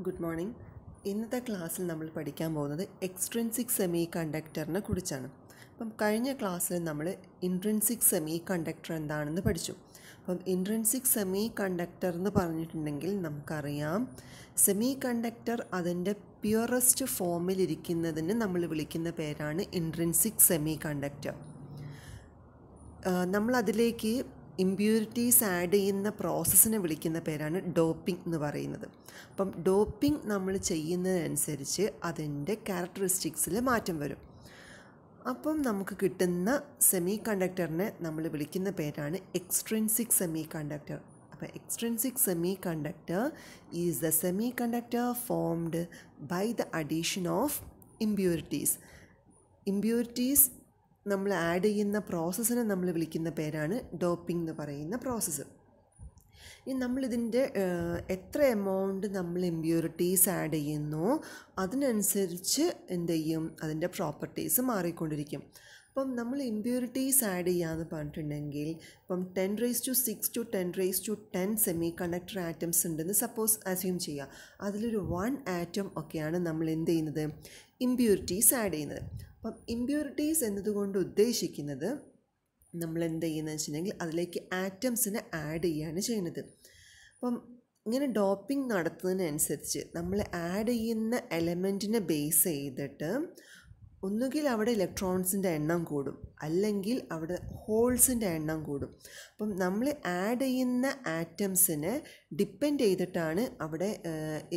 Good morning. ഇന്നത്തെ ക്ലാസ്സിൽ നമ്മൾ പഠിക്കാൻ പോകുന്നത് എക്സ്ട്രിൻസിക് സെമി കണ്ടക്ടറിനെ കുറിച്ചാണ്. അപ്പം കഴിഞ്ഞ ക്ലാസ്സിൽ നമ്മൾ ഇൻട്രിൻസിക് സെമി കണ്ടക്ടർ എന്താണെന്ന് പഠിച്ചു. അപ്പം ഇൻട്രിൻസിക് സെമി കണ്ടക്ടർ എന്ന് പറഞ്ഞിട്ടുണ്ടെങ്കിൽ നമുക്കറിയാം, സെമി കണ്ടക്ടർ അതിൻ്റെ പ്യുവറസ്റ്റ് ഫോമിലിരിക്കുന്നതിന് നമ്മൾ വിളിക്കുന്ന പേരാണ് ഇൻട്രിൻസിക് സെമി കണ്ടക്ടർ. നമ്മളതിലേക്ക് ഇമ്പ്യൂരിറ്റീസ് ആഡ് ചെയ്യുന്ന പ്രോസസ്സിനെ വിളിക്കുന്ന പേരാണ് ഡോപ്പിംഗ് എന്ന് പറയുന്നത്. അപ്പം ഡോപ്പിംഗ് നമ്മൾ ചെയ്യുന്നതിനനുസരിച്ച് അതിൻ്റെ ക്യാരക്ടറിസ്റ്റിക്സിൽ മാറ്റം വരും. അപ്പം നമുക്ക് കിട്ടുന്ന സെമി കണ്ടക്ടറിനെ നമ്മൾ വിളിക്കുന്ന പേരാണ് എക്സ്ട്രിൻസിക് സെമി കണ്ടക്ടർ. അപ്പോൾ extrinsic semiconductor is the semiconductor formed by the addition of impurities. Impurities നമ്മൾ ആഡ് ചെയ്യുന്ന പ്രോസസ്സിനെ നമ്മൾ വിളിക്കുന്ന പേരാണ് ഡോപ്പിംഗ് എന്ന് പറയുന്ന പ്രോസസ്സ്. ഇനി നമ്മളിതിൻ്റെ എത്ര എമൗണ്ട് നമ്മൾ ഇമ്പ്യൂരിറ്റീസ് ആഡ് ചെയ്യുന്നോ അതിനനുസരിച്ച് എന്ത് ചെയ്യും, അതിൻ്റെ പ്രോപ്പർട്ടീസ് മാറിക്കൊണ്ടിരിക്കും. അപ്പം നമ്മൾ ഇമ്പ്യൂരിറ്റീസ് ആഡ് ചെയ്യാമെന്ന് പറഞ്ഞിട്ടുണ്ടെങ്കിൽ, ഇപ്പം 10⁻⁶ to 10⁻10 സെമി കണ്ടക്ടർ ആറ്റംസ് ഉണ്ടെന്ന് സപ്പോസ് അസ്യൂം ചെയ്യുക. അതിലൊരു 1 ആറ്റം ഒക്കെയാണ് നമ്മൾ എന്ത് ചെയ്യുന്നത്, ഇമ്പ്യൂരിറ്റീസ് ആഡ് ചെയ്യുന്നത്. അപ്പം ഇമ്പ്യൂരിറ്റീസ് എന്നതുകൊണ്ട് ഉദ്ദേശിക്കുന്നത് നമ്മൾ എന്ത് ചെയ്യുന്നത് വെച്ചിട്ടുണ്ടെങ്കിൽ അതിലേക്ക് ആറ്റംസിനെ ആഡ് ചെയ്യുകയാണ് ചെയ്യുന്നത്. അപ്പം ഇങ്ങനെ ഡോപ്പിംഗ് നടത്തുന്നതിനനുസരിച്ച് നമ്മൾ ആഡ് ചെയ്യുന്ന എലമെൻറ്റിനെ ബേസ് ചെയ്തിട്ട് ഒന്നുകിൽ അവിടെ ഇലക്ട്രോൺസിൻ്റെ എണ്ണം കൂടും, അല്ലെങ്കിൽ അവിടെ ഹോൾസിൻ്റെ എണ്ണം കൂടും. അപ്പം നമ്മൾ ആഡ് ചെയ്യുന്ന ആറ്റംസിനെ ഡിപ്പെൻഡ് ചെയ്തിട്ടാണ് അവിടെ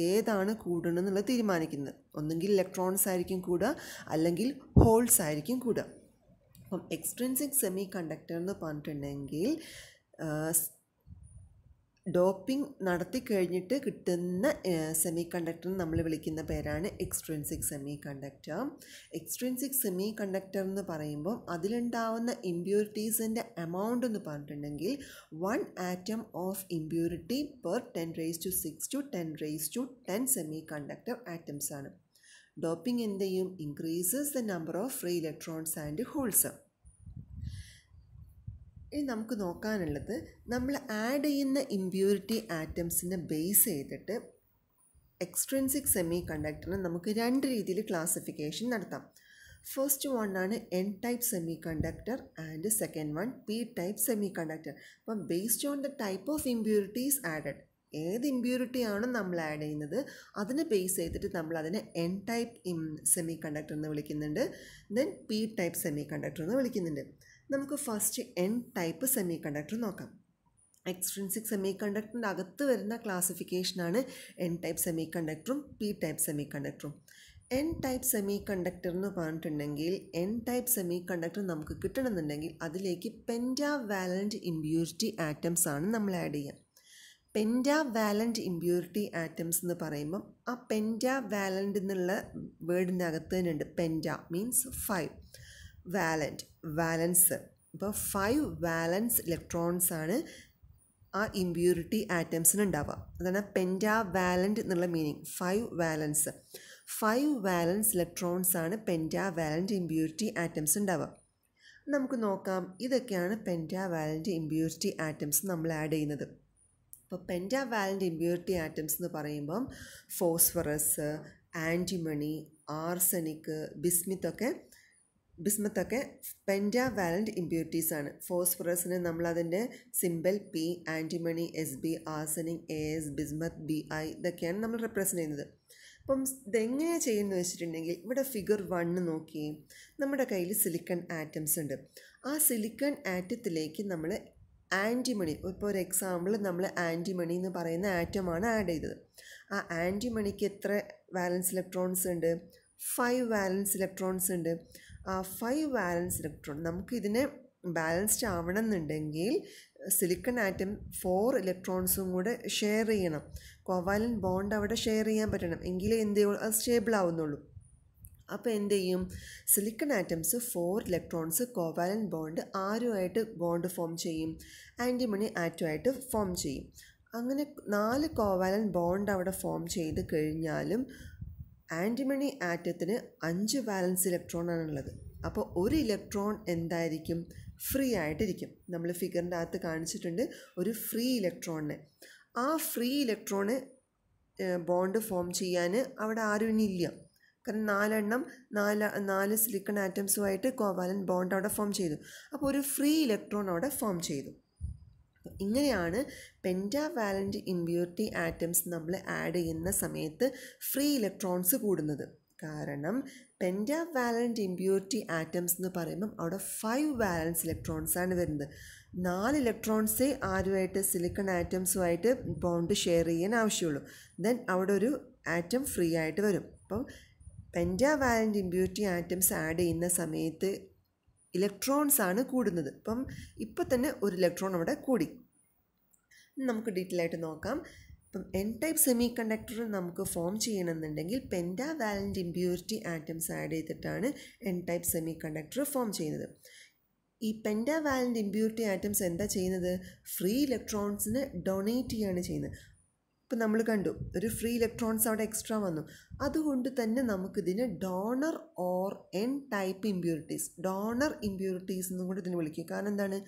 ഏതാണ് കൂടുന്നതെന്നുള്ളത് തീരുമാനിക്കുന്നത്. ഒന്നുകിൽ ഇലക്ട്രോൺസ് ആയിരിക്കും കൂടുക, അല്ലെങ്കിൽ ഹോൾസ് ആയിരിക്കും കൂടുക. അപ്പം എക്സ്ട്രിൻസിക് സെമി കണ്ടക്ടർ എന്ന് പറഞ്ഞിട്ടുണ്ടെങ്കിൽ ഡോപ്പിംഗ് നടത്തി കഴിഞ്ഞിട്ട് കിട്ടുന്ന സെമി കണ്ടക്ടർ നമ്മൾ വിളിക്കുന്ന പേരാണ് extrinsic semiconductor. Extrinsic semiconductor എന്ന് പറയുമ്പോൾ അതിലുണ്ടാവുന്ന ഇമ്പ്യൂരിറ്റീസിൻ്റെ എമൗണ്ട് എന്ന് പറഞ്ഞിട്ടുണ്ടെങ്കിൽ 1 atom of impurity per 10⁻⁶ to 10⁻10 semiconductor atoms ആണ്. ഡോപ്പിംഗ് എന്ത് ചെയ്യും, increases the number of free electrons and holes. ഇനി നമുക്ക് നോക്കാനുള്ളത്, നമ്മൾ ആഡ് ചെയ്യുന്ന ഇമ്പ്യൂരിറ്റി ആറ്റംസിനെ ബേസ് ചെയ്തിട്ട് എക്സ്ട്രിൻസിക് സെമി കണ്ടക്ടറിന് നമുക്ക് 2 രീതിയിൽ ക്ലാസിഫിക്കേഷൻ നടത്താം. ഫസ്റ്റ് വൺ ആണ് N type semiconductor and second one P type semiconductor. അപ്പം based on the type of impurities added, ഏത് ഇമ്പ്യൂരിറ്റിയാണോ നമ്മൾ ആഡ് ചെയ്യുന്നത് അതിനെ ബേസ് ചെയ്തിട്ട് നമ്മൾ അതിനെ എൻ ടൈപ്പ് സെമി കണ്ടക്ടർ എന്ന് വിളിക്കുന്നുണ്ട്, then P type semiconductor എന്ന് വിളിക്കുന്നുണ്ട്. നമുക്ക് first N type semiconductor നോക്കാം. എക്സ്ട്രിൻസിക് സെമി കണ്ടക്ടറിൻ്റെ അകത്ത് വരുന്ന ക്ലാസിഫിക്കേഷനാണ് എൻ ടൈപ്പ് സെമി കണ്ടക്ടറും പി ടൈപ്പ് സെമി കണ്ടക്ടറും. എൻ ടൈപ്പ് സെമി കണ്ടക്ടർ എന്ന് പറഞ്ഞിട്ടുണ്ടെങ്കിൽ, എൻ ടൈപ്പ് സെമി കണ്ടക്ടർ നമുക്ക് കിട്ടണമെന്നുണ്ടെങ്കിൽ അതിലേക്ക് പെൻറ്റാവാലൻറ്റ് ഇമ്പ്യൂരിറ്റി ആറ്റംസ് ആണ് നമ്മൾ ആഡ് ചെയ്യുക. പെൻറ്റാവാലൻറ്റ് ഇമ്പ്യൂരിറ്റി ആറ്റംസ് എന്ന് പറയുമ്പം ആ പെൻറ്റാവാലൻറ്റ് എന്നുള്ള വേർഡിൻ്റെ അകത്ത് തന്നെ ഉണ്ട്. Penta means 5, valent വാലൻസ്. ഇപ്പോൾ 5 വാലൻസ് ഇലക്ട്രോൺസ് ആണ് ആ ഇമ്പ്യൂരിറ്റി ആറ്റംസിന് ഉണ്ടാവുക. അതാണ് പെൻറ്റാവാലൻറ്റ് എന്നുള്ള മീനിങ്. 5 വാലൻസ് ഇലക്ട്രോൺസ് ആണ് പെൻറ്റാവാലൻറ്റ് ഇമ്പ്യൂരിറ്റി ആറ്റംസ് ഉണ്ടാവുക. നമുക്ക് നോക്കാം, ഇതൊക്കെയാണ് പെൻറ്റാവാലൻറ്റ് ഇമ്പ്യൂരിറ്റി ആറ്റംസ് നമ്മൾ ആഡ് ചെയ്യുന്നത്. ഇപ്പോൾ പെൻറ്റാവാലൻറ്റ് ഇമ്പ്യൂരിറ്റി ആറ്റംസ് എന്ന് പറയുമ്പം phosphorus, antimony, arsenic, ബിസ്മത്തൊക്കെ pentavalent impurities ആണ്. ഫോസ്ഫറസിന് നമ്മളതിൻ്റെ symbol P, antimony SB, arsenic AS, bismuth BI, ഇതൊക്കെയാണ് നമ്മൾ റെപ്രസെൻ്റ് ചെയ്യുന്നത്. അപ്പം ഇതെങ്ങനെയാണ് ചെയ്യുന്നത് വെച്ചിട്ടുണ്ടെങ്കിൽ, ഇവിടെ ഫിഗർ 1 നോക്കി, നമ്മുടെ കയ്യിൽ സിലിക്കൺ ആറ്റംസ് ഉണ്ട്. ആ സിലിക്കൺ ആറ്റത്തിലേക്ക് നമ്മൾ ആൻറ്റിമണി, ഇപ്പോൾ ഒരു എക്സാമ്പിൾ നമ്മൾ ആൻറ്റിമണി എന്ന് പറയുന്ന ആറ്റമാണ് ആഡ് ചെയ്തത്. ആ ആൻറ്റിമണിക്ക് എത്ര വാലൻസ് ഇലക്ട്രോൺസ് ഉണ്ട്, 5 വാലൻസ് ഇലക്ട്രോൺസ് ഉണ്ട്. ആ 5 വാലൻസ് ഇലക്ട്രോൺ നമുക്ക് ഇതിനെ ബാലൻസ്ഡ് ആവണം എന്നുണ്ടെങ്കിൽ സിലിക്കൺ ആറ്റം 4 ഇലക്ട്രോൺസും കൂടെ ഷെയർ ചെയ്യണം. കോവാലൻറ്റ് ബോണ്ട് അവിടെ ഷെയർ ചെയ്യാൻ പറ്റണം, എങ്കിലേ എന്ത് ചെയ്യുള്ളൂ, അത് സ്റ്റേബിൾ ആവുന്നുള്ളൂ. അപ്പോൾ എന്ത് ചെയ്യും, silicon atoms 4 electrons covalent bond ആരുമായിട്ട് ബോണ്ട് ഫോം ചെയ്യും, ആൻറ്റിമണി ആറ്റുമായിട്ട് ഫോം ചെയ്യും. അങ്ങനെ 4 കോവാലൻറ്റ് ബോണ്ട് അവിടെ ഫോം ചെയ്ത് കഴിഞ്ഞാലും ആൻറ്റിമണി ആറ്റത്തിന് 5 വാലൻസ് ഇലക്ട്രോൺ ആണുള്ളത്. അപ്പോൾ ഒരു ഇലക്ട്രോൺ എന്തായിരിക്കും, ഫ്രീ ആയിട്ടിരിക്കും. നമ്മൾ ഫിഗറിൻ്റെ അകത്ത് കാണിച്ചിട്ടുണ്ട് ഒരു ഫ്രീ ഇലക്ട്രോണിനെ. ആ ഫ്രീ ഇലക്ട്രോണ് ബോണ്ട് ഫോം ചെയ്യാൻ അവിടെ ആരും ഇനി ഇല്ല. കാരണം നാല് സിലിക്കൺ ആറ്റംസുമായിട്ട് കോവാലൻറ്റ് ബോണ്ട് അവിടെ ഫോം ചെയ്തു. അപ്പോൾ ഒരു ഫ്രീ ഇലക്ട്രോൺ അവിടെ ഫോം ചെയ്തു. ഇങ്ങനെയാണ് പെൻറ്റാവാലൻറ്റ് ഇമ്പ്യൂരിറ്റി ആറ്റംസ് നമ്മൾ ആഡ് ചെയ്യുന്ന സമയത്ത് ഫ്രീ ഇലക്ട്രോൺസ് കൂടുന്നത്. കാരണം പെൻറ്റാവാലൻറ്റ് ഇമ്പ്യൂരിറ്റി ആറ്റംസ് എന്ന് പറയുമ്പം അവിടെ 5 വാലൻസ് ഇലക്ട്രോൺസ് ആണ് വരുന്നത്. 4 ഇലക്ട്രോൺസേ ആരുമായിട്ട് സിലിക്കൺ ആറ്റംസുമായിട്ട് ബോണ്ട് ഷെയർ ചെയ്യാൻ ആവശ്യമുള്ളൂ. ദെൻ അവിടെ ഒരു ആറ്റം ഫ്രീ ആയിട്ട് വരും. അപ്പം പെൻറ്റാവാലൻറ്റ് ഇമ്പ്യൂരിറ്റി ആറ്റംസ് ആഡ് ചെയ്യുന്ന സമയത്ത് ഇലക്ട്രോൺസ് ആണ് കൂടുന്നത്. ഇപ്പം തന്നെ ഒരു ഇലക്ട്രോൺ അവിടെ കൂടി. നമുക്ക് ഡീറ്റെയിൽ ആയിട്ട് നോക്കാം. എൻ ടൈപ്പ് സെമി കണ്ടക്ടർ നമുക്ക് ഫോം ചെയ്യണമെന്നുണ്ടെങ്കിൽ പെൻറ്റാവാലൻറ്റ് ഇമ്പ്യൂരിറ്റി ആറ്റംസ് ആഡ് ചെയ്തിട്ടാണ് N type semiconductor form ചെയ്യുന്നത്. ഈ പെൻറ്റാവാലൻറ്റ് ഇമ്പ്യൂരിറ്റി ആറ്റംസ് എന്താ ചെയ്യുന്നത്? ഫ്രീ ഇലക്ട്രോൺസിന് ഡൊണേറ്റ് ചെയ്യാണ് ചെയ്യുന്നത്. ഇപ്പം നമ്മൾ കണ്ടു ഒരു ഫ്രീ ഇലക്ട്രോൺസ് അവിടെ എക്സ്ട്രാ വന്നു. അതുകൊണ്ട് തന്നെ നമുക്കിതിന് donor or N type impurities, donor impurities എന്നും കൂടി ഇതിന് വിളിക്കും. കാരണം എന്താണ്?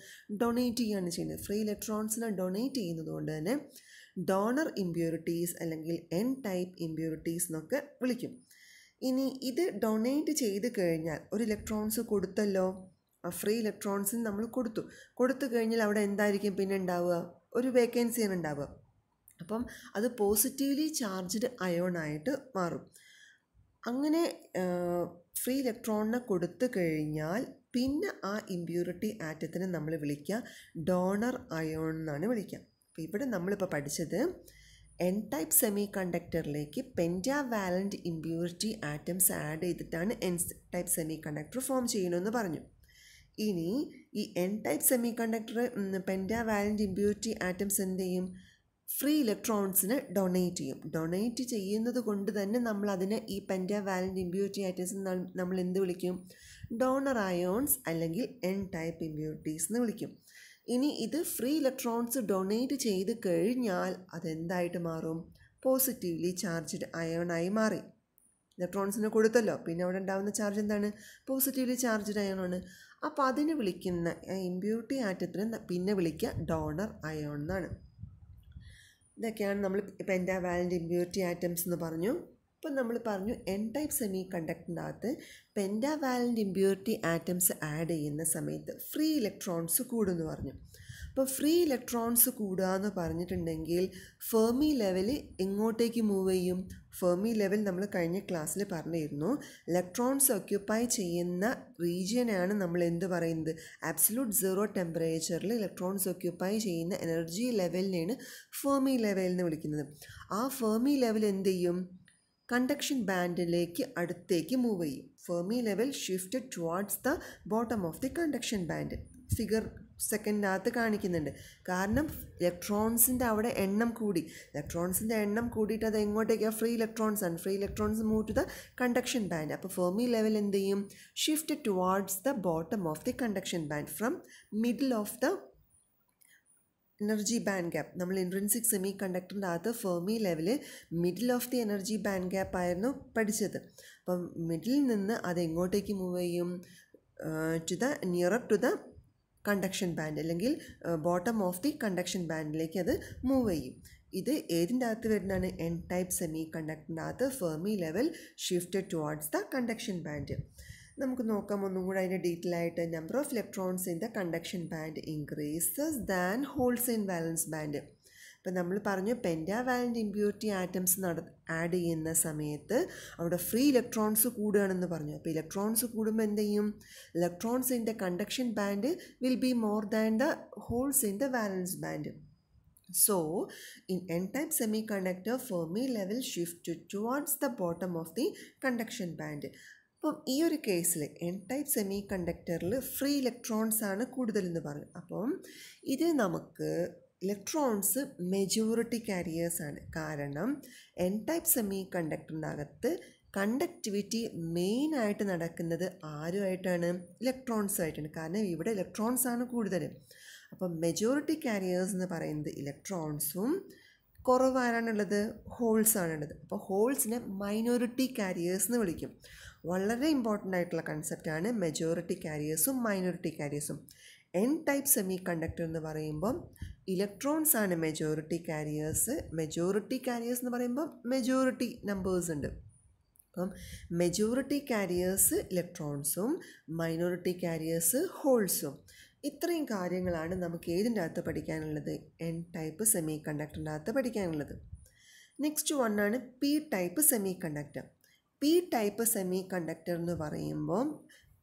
ഡൊണേറ്റ് ചെയ്യുകയാണ് ചെയ്യുന്നത്. ഫ്രീ ഇലക്ട്രോൺസിനെ ഡൊണേറ്റ് ചെയ്യുന്നത് കൊണ്ട് തന്നെ ഡോണർ ഇമ്പ്യൂരിറ്റീസ് അല്ലെങ്കിൽ എൻ ടൈപ്പ് ഇമ്പ്യൂരിറ്റീസ് എന്നൊക്കെ വിളിക്കും. ഇനി ഇത് ഡൊണേറ്റ് ചെയ്ത് കഴിഞ്ഞാൽ ഒരു ഇലക്ട്രോൺസ് കൊടുത്തല്ലോ, ആ ഫ്രീ ഇലക്ട്രോൺസിന് നമ്മൾ കൊടുത്തു കഴിഞ്ഞാൽ അവിടെ എന്തായിരിക്കും പിന്നെ ഉണ്ടാവുക? ഒരു വേക്കൻസിയാണ് ഉണ്ടാവുക. അപ്പം അത് പോസിറ്റീവ്ലി ചാർജ്ഡ് അയോണായിട്ട് മാറും. അങ്ങനെ ഫ്രീ ഇലക്ട്രോണിനെ കൊടുത്തു കഴിഞ്ഞാൽ പിന്നെ ആ ഇമ്പ്യൂരിറ്റി ആറ്റത്തിനെ നമ്മൾ വിളിക്കുക ഡോണർ അയോൺ എന്നാണ് വിളിക്കുക. അപ്പോൾ ഇവിടെ നമ്മളിപ്പോൾ പഠിച്ചത് എൻ ടൈപ്പ് സെമി കണ്ടക്ടറിലേക്ക് പെൻറ്റാവാലൻറ്റ് ഇമ്പ്യൂരിറ്റി ആറ്റംസ് ആഡ് ചെയ്തിട്ടാണ് N type semiconductor form ചെയ്യണമെന്ന് പറഞ്ഞു. ഇനി ഈ N type semiconductor pentavalent impurity atoms എന്ത് ചെയ്യും? ഫ്രീ ഇലക്ട്രോൺസിന് ഡൊണേറ്റ് ചെയ്യും. ഡൊണേറ്റ് ചെയ്യുന്നത് കൊണ്ട് തന്നെ നമ്മൾ അതിനെ ഈ പെൻറ്റാവാലൻറ്റ് ഇമ്പ്യൂരിറ്റി ആറ്റംസ് നമ്മൾ എന്ത് വിളിക്കും? ഡോണർ അയോൺസ് അല്ലെങ്കിൽ എൻ ടൈപ്പ് ഇമ്പ്യൂരിറ്റീസ് എന്ന് വിളിക്കും. ഇനി ഇത് ഫ്രീ ഇലക്ട്രോൺസ് ഡൊണേറ്റ് ചെയ്ത് കഴിഞ്ഞാൽ അതെന്തായിട്ട് മാറും? പോസിറ്റീവ്ലി ചാർജ്ഡ് അയോണായി മാറി. ഇലക്ട്രോൺസിന് കൊടുത്തല്ലോ, പിന്നെ അവിടെ ഉണ്ടാകുന്ന ചാർജ് എന്താണ്? പോസിറ്റീവ്ലി ചാർജ്ഡ് അയോണാണ്. അപ്പോൾ അതിന് വിളിക്കുന്ന ഇമ്പ്യൂരിറ്റി ആറ്റത്തിന് പിന്നെ വിളിക്കുക ഡോണർ അയോൺ എന്നാണ്. ഇതൊക്കെയാണ് നമ്മൾ പെൻറ്റാവാലൻറ്റ് ഇമ്പ്യൂരിറ്റി ആറ്റംസ് എന്ന് പറഞ്ഞു. ഇപ്പം നമ്മൾ പറഞ്ഞു എൻ ടൈപ്പ് സെമി കണ്ടക്ടറിൻ്റെ അകത്ത് പെൻറ്റാവാലൻറ്റ് ഇമ്പ്യൂരിറ്റി ആറ്റംസ് ആഡ് ചെയ്യുന്ന സമയത്ത് ഫ്രീ ഇലക്ട്രോൺസ് കൂടുമെന്ന് പറഞ്ഞു. അപ്പോൾ ഫ്രീ ഇലക്ട്രോൺസ് കൂടുക എന്ന് പറഞ്ഞിട്ടുണ്ടെങ്കിൽ ഫെർമി ലെവൽ എങ്ങോട്ടേക്ക് മൂവ് ചെയ്യും? ഫെർമി ലെവൽ നമ്മൾ കഴിഞ്ഞ ക്ലാസ്സിൽ പറഞ്ഞിരുന്നു. ഇലക്ട്രോൺസ് ഒക്യുപ്പൈ ചെയ്യുന്ന റീജിയനാണ് നമ്മൾ എന്ത് പറയുന്നത്? ആബ്സലൂട്ട് സീറോ ടെമ്പറേച്ചറിൽ ഇലക്ട്രോൺസ് ഒക്യുപ്പൈ ചെയ്യുന്ന എനർജി ലെവലിനെയാണ് ഫെർമി ലെവൽ എന്ന് വിളിക്കുന്നത്. ആ ഫെർമി ലെവൽ എന്ത് ചെയ്യും? കണ്ടക്ഷൻ ബാൻഡിലേക്ക് അടുത്തേക്ക് മൂവ് ചെയ്യും. Fermi level shifted towards the bottom of the conduction band. Figure സെക്കൻഡിനകത്ത് കാണിക്കുന്നുണ്ട്. കാരണം ഇലക്ട്രോൺസിൻ്റെ അവിടെ എണ്ണം കൂടി. ഇലക്ട്രോൺസിൻ്റെ എണ്ണം കൂടിയിട്ട് അത് എങ്ങോട്ടേക്കാണ്? ഫ്രീ ഇലക്ട്രോൺസ് ആണ്. Free electrons move to the conduction band. അപ്പോൾ ഫെർമി ലെവൽ എന്ത് ചെയ്യും? Shift towards the bottom of the conduction band from middle of the energy band gap. നമ്മൾ ഇൻട്രിൻസിക് സെമി കണ്ടക്ടറിൻ്റെ അകത്ത് Fermi level middle of the energy band gap ആയിരുന്നു പഠിച്ചത്. അപ്പം മിഡിൽ നിന്ന് അത് എങ്ങോട്ടേക്ക് മൂവ് ചെയ്യും? To the nearer to the conduction band അല്ലെങ്കിൽ ബോട്ടം ഓഫ് ദി കണ്ടക്ഷൻ ബാൻഡിലേക്ക് അത് മൂവ് ചെയ്യും. ഇത് ഏതിൻ്റെ അകത്ത് വരുന്നതാണ്? എൻ ടൈപ്പ് സെമി കണ്ടക്ടറിൻ്റെ അകത്ത് Fermi level shifted towards the conduction band. നമുക്ക് നോക്കാം ഒന്നും കൂടെ അതിൻ്റെ ഡീറ്റെയിൽ ആയിട്ട്. Number of electrons in the conduction band increases than holes in valence band. ഇപ്പം നമ്മൾ പറഞ്ഞു പെൻറ്റാവാലൻറ്റ് ഇമ്പ്യൂരിറ്റി ആറ്റംസ് ആഡ് ചെയ്യുന്ന സമയത്ത് അവിടെ ഫ്രീ ഇലക്ട്രോൺസ് കൂടുകയാണെന്ന് പറഞ്ഞു. അപ്പോൾ ഇലക്ട്രോൺസ് കൂടുമ്പോൾ എന്ത് ചെയ്യും? Electrons in the conduction band will be more than the holes in the valence band. So, in n-type semiconductor, Fermi level shift towards the bottom of the conduction band. അപ്പം ഈ ഒരു കേസിൽ N type സെമി കണ്ടക്ടറിൽ free electrons ആണ് കൂടുതലെന്ന് പറയും. അപ്പം ഇത് നമുക്ക് ഇലക്ട്രോൺസ് മെജോറിറ്റി കാരിയേഴ്സ് ആണ്. കാരണം എൻ ടൈപ്പ് സെമി കണ്ടക്ടറിൻ്റെ അകത്ത് കണ്ടക്ടിവിറ്റി മെയിനായിട്ട് നടക്കുന്നത് ആരുമായിട്ടാണ്? ഇലക്ട്രോൺസ് ആയിട്ടാണ്. കാരണം ഇവിടെ ഇലക്ട്രോൺസ് ആണ് കൂടുതൽ. അപ്പം മെജോറിറ്റി കാരിയേഴ്സ് എന്ന് പറയുന്നത് ഇലക്ട്രോൺസും കുറവാണുള്ളത് ഹോൾസാണുള്ളത്. അപ്പോൾ ഹോൾസിനെ മൈനോറിറ്റി കാരിയേഴ്സ് എന്ന് വിളിക്കും. വളരെ ഇമ്പോർട്ടൻ്റ് ആയിട്ടുള്ള കൺസെപ്റ്റാണ് മെജോറിറ്റി കാരിയേഴ്സും മൈനോറിറ്റി കാരിയേഴ്സും. എൻ ടൈപ്പ് സെമി കണ്ടക്ടർ എന്ന് പറയുമ്പം ഇലക്ട്രോൺസ് ആണ് മെജോറിറ്റി കാരിയേഴ്സ്. മെജോറിറ്റി കാരിയേഴ്സ് എന്ന് പറയുമ്പോൾ മെജോറിറ്റി നമ്പേഴ്സ് ഉണ്ട്. അപ്പം മെജോറിറ്റി കാരിയേഴ്സ് ഇലക്ട്രോൺസും മൈനോറിറ്റി കാരിയേഴ്സ് ഹോൾസും. ഇത്രയും കാര്യങ്ങളാണ് നമുക്ക് ഏതിൻ്റെ അകത്ത് പഠിക്കാനുള്ളത്? എൻ ടൈപ്പ് സെമി കണ്ടക്ടറിൻ്റെ അകത്ത് പഠിക്കാനുള്ളത്. നെക്സ്റ്റ് വണ്ണാണ് P type semiconductor. P type semiconductor എന്ന് പറയുമ്പോൾ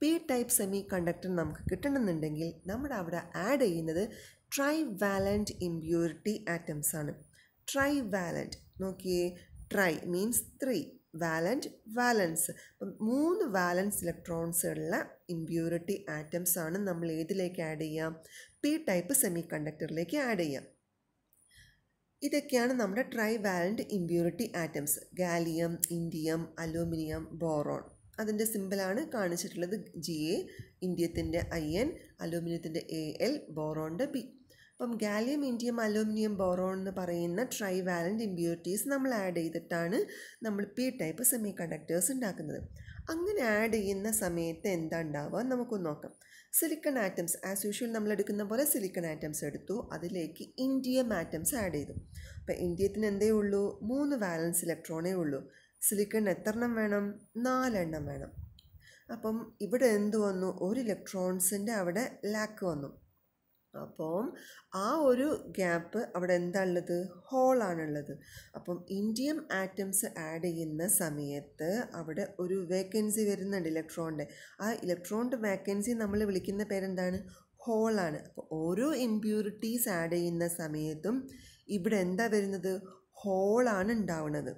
പി ടൈപ്പ് സെമി കണ്ടക്ടർ നമുക്ക് കിട്ടണമെന്നുണ്ടെങ്കിൽ നമ്മുടെ അവിടെ ആഡ് ചെയ്യുന്നത് ട്രൈ വാലൻറ്റ് ഇമ്പ്യൂരിറ്റി ആറ്റംസ് ആണ്. ട്രൈ വാലൻറ്റ് നോക്കിയേ, ട്രൈ മീൻസ് 3, വാലൻറ്റ് വാലൻസ്. അപ്പം 3 വാലൻസ് ഇലക്ട്രോൺസ് ഉള്ള ഇമ്പ്യൂരിറ്റി ആറ്റംസ് ആണ് നമ്മൾ ഏതിലേക്ക് ആഡ് ചെയ്യാം? പി ടൈപ്പ് സെമി കണ്ടക്ടറിലേക്ക് ആഡ് ചെയ്യാം. ഇതൊക്കെയാണ് നമ്മുടെ trivalent impurity atoms. Gallium, indium, aluminium, boron. അതിൻ്റെ സിമ്പിളാണ് കാണിച്ചിട്ടുള്ളത്. Ga, ഇൻഡിയത്തിൻ്റെ In, അലൂമിനിയത്തിൻ്റെ Al, ബോറോണിൻ്റെ B. അപ്പം ഗാലിയം, ഇൻഡിയം, അലൂമിനിയം, ബോറോൺ എന്ന് പറയുന്ന ട്രൈ വാലൻറ്റ് ഇമ്പ്യൂരിറ്റീസ് നമ്മൾ ആഡ് ചെയ്തിട്ടാണ് നമ്മൾ പി ടൈപ്പ് സെമി കണ്ടക്ടേഴ്സ് ഉണ്ടാക്കുന്നത്. അങ്ങനെ ആഡ് ചെയ്യുന്ന സമയത്ത് എന്താ ഉണ്ടാവുക നമുക്കൊന്ന് നോക്കാം. സിലിക്കൺ ആറ്റംസ് ആസ് യൂഷ്വൽ നമ്മൾ എടുക്കുന്ന പോലെ സിലിക്കൺ ആറ്റംസ് എടുത്തു, അതിലേക്ക് ഇൻഡിയം ആറ്റംസ് ആഡ് ചെയ്തു. അപ്പം ഇൻഡിയത്തിന് എന്തേ ഉള്ളൂ? 3 വാലൻസ് ഇലക്ട്രോണേ ഉള്ളൂ. സിലിക്കൺ എത്ര എണ്ണം വേണം? 4 എണ്ണം വേണം. അപ്പം ഇവിടെ എന്ത് വന്നു? ഒരു ഇലക്ട്രോൺസിൻ്റെ അവിടെ ലാക്ക് വന്നു. അപ്പം ആ ഒരു ഗ്യാപ്പ് അവിടെ എന്താ ഉള്ളത്? ഹോളാണുള്ളത്. അപ്പം ഇൻഡിയം ആറ്റംസ് ആഡ് ചെയ്യുന്ന സമയത്ത് അവിടെ ഒരു വേക്കൻസി വരുന്നുണ്ട് ഇലക്ട്രോണിൻ്റെ. ആ ഇലക്ട്രോണിൻ്റെ വേക്കൻസി നമ്മൾ വിളിക്കുന്ന പേരെന്താണ്? ഹോളാണ്. അപ്പോൾ ഓരോ ഇമ്പ്യൂരിറ്റീസ് ആഡ് ചെയ്യുന്ന സമയത്തും ഇവിടെ എന്താ വരുന്നത്? ഹോളാണ് ഉണ്ടാവുന്നത്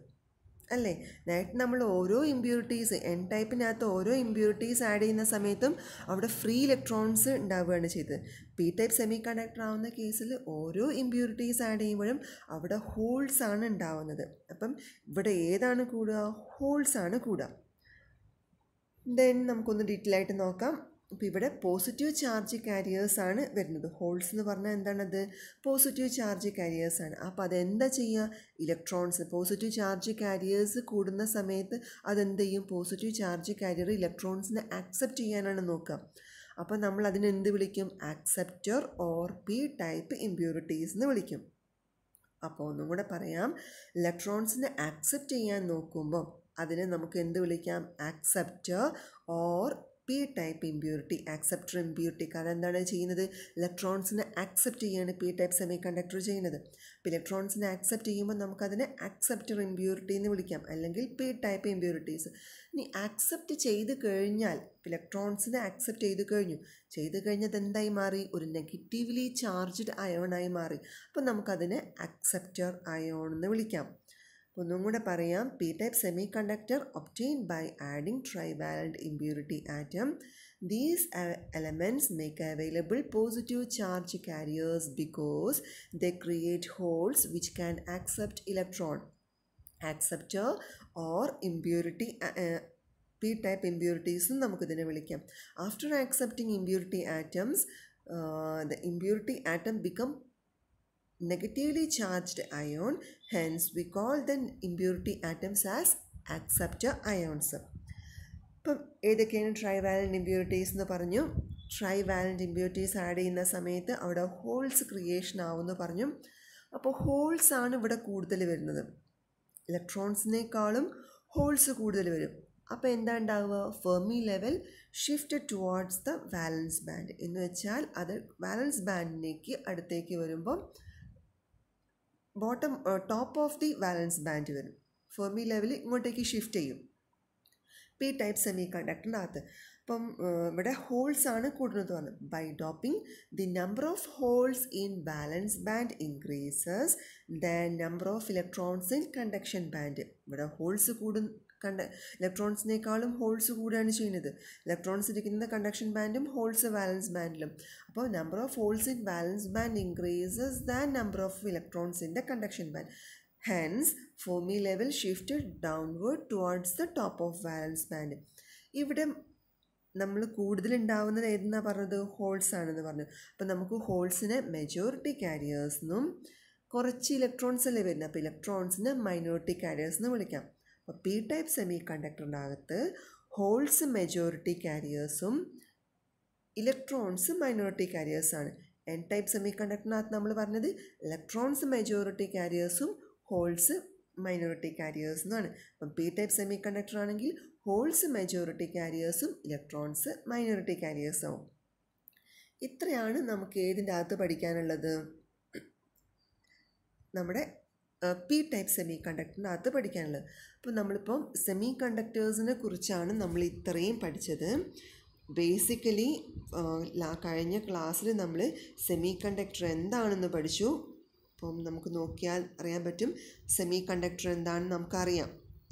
അല്ലേ? നേരത്തെ നമ്മൾ ഓരോ ഇമ്പ്യൂരിറ്റീസ് എൻ ടൈപ്പിനകത്ത് ഓരോ ഇമ്പ്യൂരിറ്റീസ് ആഡ് ചെയ്യുന്ന സമയത്തും അവിടെ ഫ്രീ ഇലക്ട്രോൺസ് ഉണ്ടാവുകയാണ് ചെയ്തത്. പി ടൈപ്പ് സെമി കണ്ടക്ടർ ആവുന്ന കേസിൽ ഓരോ ഇമ്പ്യൂരിറ്റീസ് ആഡ് ചെയ്യുമ്പോഴും അവിടെ ഹോൾസ് ആണ് ഉണ്ടാവുന്നത്. അപ്പം ഇവിടെ ഏതാണ് കൂടുക? ഹോൾസ് ആണ് കൂടുക. ദെൻ നമുക്കൊന്ന് ഡീറ്റെയിൽ ആയിട്ട് നോക്കാം. അപ്പോൾ ഇവിടെ പോസിറ്റീവ് ചാർജ് കാരിയേഴ്സ് ആണ് വരുന്നത്. ഹോൾസ് എന്ന് പറഞ്ഞാൽ എന്താണത്? പോസിറ്റീവ് ചാർജ് കാരിയേഴ്സ് ആണ്. അപ്പോൾ അതെന്താ ചെയ്യുക? ഇലക്ട്രോൺസ് പോസിറ്റീവ് ചാർജ് കാരിയേഴ്സ് കൂടുന്ന സമയത്ത് അതെന്ത് ചെയ്യും? പോസിറ്റീവ് ചാർജ് കാരിയർ ഇലക്ട്രോൺസിനെ ആക്സെപ്റ്റ് ചെയ്യാനാണ് നോക്കുക. അപ്പോൾ നമ്മൾ അതിനെന്ത് വിളിക്കും? Acceptor or P type impurities എന്ന് വിളിക്കും. അപ്പോൾ ഒന്നും കൂടെ പറയാം, ഇലക്ട്രോൺസിനെ ആക്സെപ്റ്റ് ചെയ്യാൻ നോക്കുമ്പോൾ അതിനെ നമുക്ക് എന്ത് വിളിക്കാം? Acceptor or P type impurity. Acceptor impurity. കാരണം എന്താണ് ചെയ്യുന്നത്? ഇലക്ട്രോൺസിനെ ആക്സെപ്റ്റ് ചെയ്യാണ് പി ടൈപ്പ് സെമി കണ്ടക്ടർ ചെയ്യുന്നത്. അപ്പോൾ ഇലക്ട്രോൺസിനെ ആക്സെപ്റ്റ് ചെയ്യുമ്പോൾ നമുക്കതിനെ ആക്സെപ്റ്റർ ഇമ്പ്യൂരിറ്റി എന്ന് വിളിക്കാം, അല്ലെങ്കിൽ പി ടൈപ്പ് ഇമ്പ്യൂരിറ്റീസ്. ഇനി ആക്സെപ്റ്റ് ചെയ്ത് കഴിഞ്ഞാൽ ഇലക്ട്രോൺസിനെ ആക്സെപ്റ്റ് ചെയ്ത് കഴിഞ്ഞത് എന്തായി മാറി? ഒരു നെഗറ്റീവ്ലി ചാർജ്ഡ് അയോണായി മാറി. അപ്പോൾ നമുക്കതിനെ ആക്സെപ്റ്റർ അയോൺ എന്ന് വിളിക്കാം. ഒന്നും കൂടെ പറയാം, P type semiconductor obtained by adding trivalent impurity atom. These elements make available positive charge carriers because they create holes which can accept electron. Acceptor or impurity p-type impurities നമുക്കിതിനെ വിളിക്കാം. After accepting impurity atoms, the impurity atom become negatively charged ion, hence we call the impurity atoms as acceptor ions. ഇപ്പം ഏതൊക്കെയാണ് ട്രൈവാലൻറ്റ് impurities എന്ന് പറഞ്ഞു. ട്രൈവാലൻറ്റ് impurities add ചെയ്യുന്ന സമയത്ത് അവിടെ holes creation ആവുമെന്ന് പറഞ്ഞു. അപ്പോൾ ഹോൾസ് ആണ് ഇവിടെ കൂടുതൽ വരുന്നത്. ഇലക്ട്രോൺസിനേക്കാളും ഹോൾസ് കൂടുതൽ വരും. അപ്പോൾ എന്താ ഉണ്ടാവുക? Fermi level shift towards the valence band എന്ന് വെച്ചാൽ അത് വാലൻസ് ബാൻഡിലേക്ക് അടുത്തേക്ക് വരുമ്പം top of the valence band വരും. ഫെർമി ലെവൽ ഇങ്ങോട്ടേക്ക് ഷിഫ്റ്റ് ചെയ്യും പി ടൈപ്പ് സെമി കണ്ടക്ടറിനകത്ത്. അപ്പം ഇവിടെ ഹോൾസ് ആണ് കൂടുന്നത് പറഞ്ഞു. By doping the number of holes in balance band increases the number of electrons in conduction band. ഇവിടെ ഹോൾസ് ഇലക്ട്രോൺസിനേക്കാളും ഹോൾസ് കൂടുകയാണ് ചെയ്യുന്നത്. ഇലക്ട്രോൺസ് ഇരിക്കുന്ന കണ്ടക്ഷൻ ബാൻഡും ഹോൾസ് വാലൻസ് ബാൻഡിലും. അപ്പോൾ number of holes in valence band increases the number of electrons in the conduction band. Hence, Fermi level shifted downward towards the top of valence band. ഇവിടെ നമ്മൾ കൂടുതലുണ്ടാവുന്നത് ഏതെന്നാണ് പറഞ്ഞത്? Holes ആണെന്ന് പറഞ്ഞു. അപ്പം നമുക്ക് ഹോൾസിനെ മെജോറിറ്റി കാരിയേഴ്സ് എന്നും കുറച്ച് ഇലക്ട്രോൺസ് അല്ലേ വരുന്നത്, അപ്പോൾ ഇലക്ട്രോൺസിനെ മൈനോറിറ്റി കാരിയേഴ്സ് എന്ന് വിളിക്കാം. അപ്പോൾ പി ടൈപ്പ് സെമി കണ്ടക്ടറിൻ്റെ അകത്ത് ഹോൾസ് മെജോറിറ്റി കാരിയേഴ്സും ഇലക്ട്രോൺസ് മൈനോറിറ്റി കാരിയേഴ്സാണ്. എൻ ടൈപ്പ് സെമി കണ്ടക്ടറിനകത്ത് നമ്മൾ പറഞ്ഞത് ഇലക്ട്രോൺസ് മെജോറിറ്റി കാരിയേഴ്സും ഹോൾസ് മൈനോറിറ്റി കാരിയേഴ്സ് എന്നാണ്. അപ്പം പി ടൈപ്പ് സെമി കണ്ടക്ടർ ആണെങ്കിൽ ഹോൾസ് മെജോറിറ്റി കാരിയേഴ്സും ഇലക്ട്രോൺസ് മൈനോറിറ്റി കാരിയേഴ്സും ആവും. ഇത്രയാണ് നമുക്ക് ഏതിൻ്റെ അകത്ത് പഠിക്കാനുള്ളത്? നമ്മുടെ പി ടൈപ്പ് സെമി കണ്ടക്ടറിൻ്റെ അകത്ത് പഠിക്കാനുള്ളത്. അപ്പോൾ നമ്മളിപ്പം സെമി കണ്ടക്ടേഴ്സിനെ കുറിച്ചാണ് നമ്മൾ ഇത്രയും പഠിച്ചത്. ബേസിക്കലി കഴിഞ്ഞ ക്ലാസ്സിൽ നമ്മൾ സെമി കണ്ടക്ടർ എന്താണെന്ന് പഠിച്ചു. അപ്പം നമുക്ക് നോക്കിയാൽ അറിയാൻ പറ്റും സെമി കണ്ടക്ടർ എന്താണെന്ന് നമുക്കറിയാം.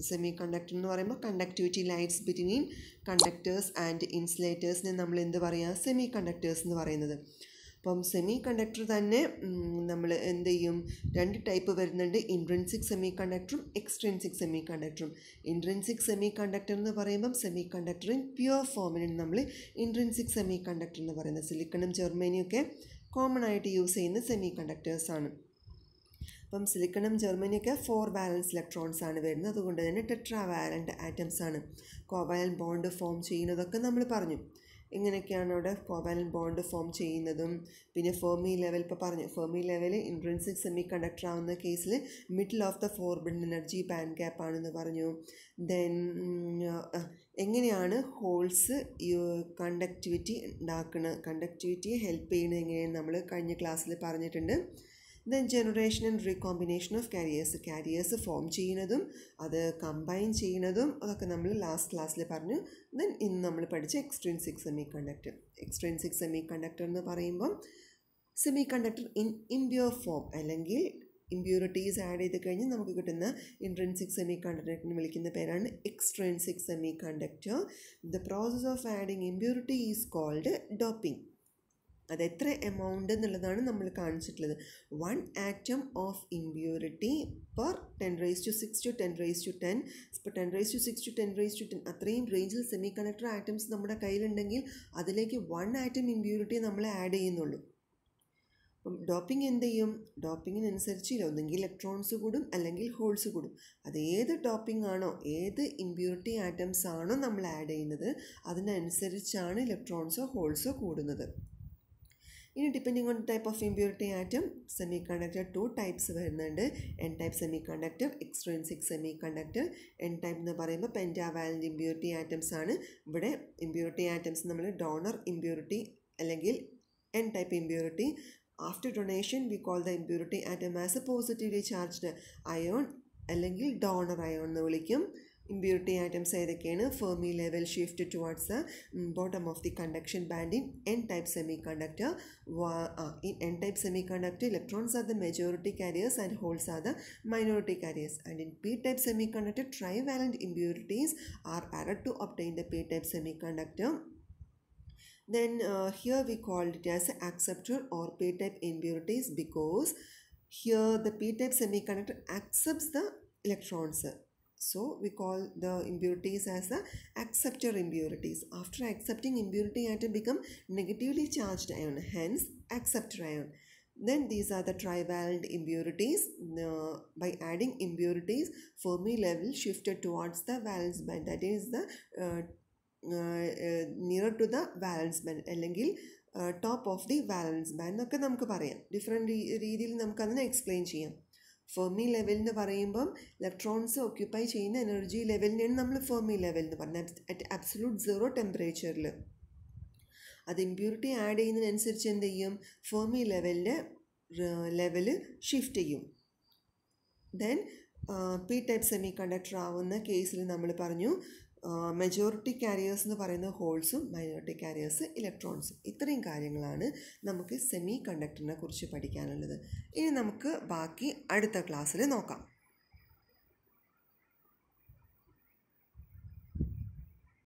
സെമി കണ്ടക്ടർ എന്ന് പറയുമ്പോൾ conductivity lights between conductors and ഇൻസുലേറ്റേഴ്സിനെ നമ്മൾ എന്ത് പറയുക? സെമി കണ്ടക്ടേഴ്സ് എന്ന് പറയുന്നത്. അപ്പം സെമി കണ്ടക്ടർ തന്നെ നമ്മൾ എന്ത് ചെയ്യും? 2 ടൈപ്പ് വരുന്നുണ്ട്. ഇൻട്രിൻസിക് സെമി കണ്ടക്ടറും എക്സ്ട്രിൻസിക് സെമി കണ്ടക്ടറും. ഇൻട്രിൻസിക് സെമി കണ്ടക്ടർ എന്ന് പറയുമ്പം സെമി കണ്ടക്ടറിൻ പ്യുവർ ഫോമിനാണ് നമ്മൾ ഇൻട്രിൻസിക് സെമി കണ്ടക്ടർ എന്ന് പറയുന്നത്. സിലിക്കണും ജെർമേനിയും ഒക്കെ കോമൺ ആയിട്ട് യൂസ് ചെയ്യുന്ന സെമി കണ്ടക്ടേഴ്സാണ്. അപ്പം സിലിക്കണും ജെർമനിയൊക്കെ 4 വാലൻസ് ഇലക്ട്രോൺസ് ആണ് വരുന്നത്. അതുകൊണ്ട് തന്നെ ടെട്രാ വാലൻ്റ് ആറ്റംസ് ആണ്. കോവാലൻ്റ് ബോണ്ട് ഫോം ചെയ്യുന്നതൊക്കെ നമ്മൾ പറഞ്ഞു. എങ്ങനെയൊക്കെയാണ് അവിടെ കോവാലൻ്റ് ബോണ്ട് ഫോം ചെയ്യുന്നതും. പിന്നെ ഫെർമി ലെവൽ ഇപ്പോൾ പറഞ്ഞു. Fermi level intrinsic semiconductor ആവുന്ന കേസിൽ middle of the forbidden energy band gap ആണെന്ന് പറഞ്ഞു. ദെൻ എങ്ങനെയാണ് ഹോൾസ് കണ്ടക്ടിവിറ്റി ഉണ്ടാക്കുന്നത്, കണ്ടക്ടിവിറ്റിയെ ഹെൽപ്പ് ചെയ്യുന്നത് എങ്ങനെയാണ് നമ്മൾ കഴിഞ്ഞ ക്ലാസ്സിൽ പറഞ്ഞിട്ടുണ്ട്. Then generation and recombination of carriers form ചെയ്യുന്നതും അത് കമ്പൈൻ ചെയ്യുന്നതും അതൊക്കെ നമ്മൾ ലാസ്റ്റ് ക്ലാസ്സിൽ പറഞ്ഞു. ദെൻ ഇന്ന് നമ്മൾ പഠിച്ച extrinsic semiconductor. Extrinsic semiconductor എന്ന് പറയുമ്പം semiconductor in impure form അല്ലെങ്കിൽ ഇമ്പ്യൂരിറ്റീസ് ആഡ് ചെയ്ത് കഴിഞ്ഞ് നമുക്ക് കിട്ടുന്ന ഇൻട്രിൻസിക് സെമി കണ്ടക്ടറിന് വിളിക്കുന്ന പേരാണ് extrinsic semiconductor. The process of adding impurity is called doping. അത് എത്ര എമൗണ്ട് എന്നുള്ളതാണ് നമ്മൾ കാണിച്ചിട്ടുള്ളത്. 1 atom of impurity per 10⁻⁶ to 10⁻10. ഇപ്പോൾ 10⁻⁶ to 10⁻10 അത്രയും റേഞ്ചിൽ സെമി കണ്ടക്ടർ ആറ്റംസ് നമ്മുടെ കയ്യിലുണ്ടെങ്കിൽ അതിലേക്ക് 1 atom ഇമ്പ്യൂരിറ്റി നമ്മൾ ആഡ് ചെയ്യുന്നുള്ളൂ. അപ്പം ഡോപ്പിംഗ് എന്ത് ചെയ്യും? ഡോപ്പിങ്ങിനനുസരിച്ച് ഒന്നെങ്കിൽ ഇലക്ട്രോൺസ് കൂടും അല്ലെങ്കിൽ ഹോൾസ് കൂടും. അത് ഏത് ഡോപ്പിംഗ് ആണോ, ഏത് ഇമ്പ്യൂരിറ്റി ആറ്റംസ് ആണോ നമ്മൾ ആഡ് ചെയ്യുന്നത് അതിനനുസരിച്ചാണ് ഇലക്ട്രോൺസോ ഹോൾസോ കൂടുന്നത്. ഇനി depending on type of impurity atom semiconductor 2 types വരുന്നുണ്ട്. N type semiconductor, extrinsic semiconductor. N type എന്ന് പറയുമ്പോൾ പെൻറ്റാവാലൻ്റ് ഇമ്പ്യൂരിറ്റി ആറ്റംസ് ആണ്. ഇവിടെ ഇമ്പ്യൂരിറ്റി ആറ്റംസ് നമ്മൾ ഡോണർ ഇമ്പ്യൂരിറ്റി അല്ലെങ്കിൽ N type impurity. After donation we call the impurity atom as a positively charged ion അല്ലെങ്കിൽ donor ion എന്ന് വിളിക്കും. Impurity atoms ഏതൊക്കെയാണ്? Fermi level shift towards the bottom of the conduction band in N type semi conductor. In N type semiconductor, electrons are the majority carriers and holes are the minority carriers. And in P type semiconductor, trivalent impurities are added to obtain the P type semiconductor. Then here we called it as acceptor or P type impurities because here the P type semiconductor accepts the electrons. So we call the impurities as the acceptor impurities. After accepting, impurity atom become negatively charged ion, hence acceptor ion. Then these are the trivalent impurities. By adding impurities, Fermi level shifted towards the valence band. That is the nearer to the valence band. അല്ലെങ്കിൽ top of the valence band എന്നൊക്കെ നമുക്ക് പറയാം. Different രീതിയിൽ നമുക്കതിനെ explain ചെയ്യാം. Fermi level എന്ന് പറയുമ്പം electrons occupy ചെയ്യുന്ന എനർജി ലെവലിനെയാണ് നമ്മൾ ഫെർമി ലെവൽ എന്ന് പറഞ്ഞത്. അറ്റ് അബ്സല്യൂട്ട് 0 ടെമ്പറേച്ചറിൽ അത് ഇമ്പ്യൂരിറ്റി ആഡ് ചെയ്യുന്നതിനനുസരിച്ച് എന്ത് ചെയ്യും? ഫെർമി ലെവലിൻ്റെ ലെവല് ഷിഫ്റ്റ് ചെയ്യും. Then P type semiconductor ആവുന്ന കേസിൽ നമ്മൾ പറഞ്ഞു മെജോറിറ്റി കാരിയേഴ്സ് എന്ന് പറയുന്നത് ഹോൾസും മൈനോറിറ്റി കാരിയേഴ്സ് ഇലക്ട്രോൺസും. ഇത്രയും കാര്യങ്ങളാണ് നമുക്ക് സെമി കണ്ടക്ടറിനെ കുറിച്ച് പഠിക്കാനുള്ളത്. ഇനി നമുക്ക് ബാക്കി അടുത്ത ക്ലാസ്സിൽ നോക്കാം.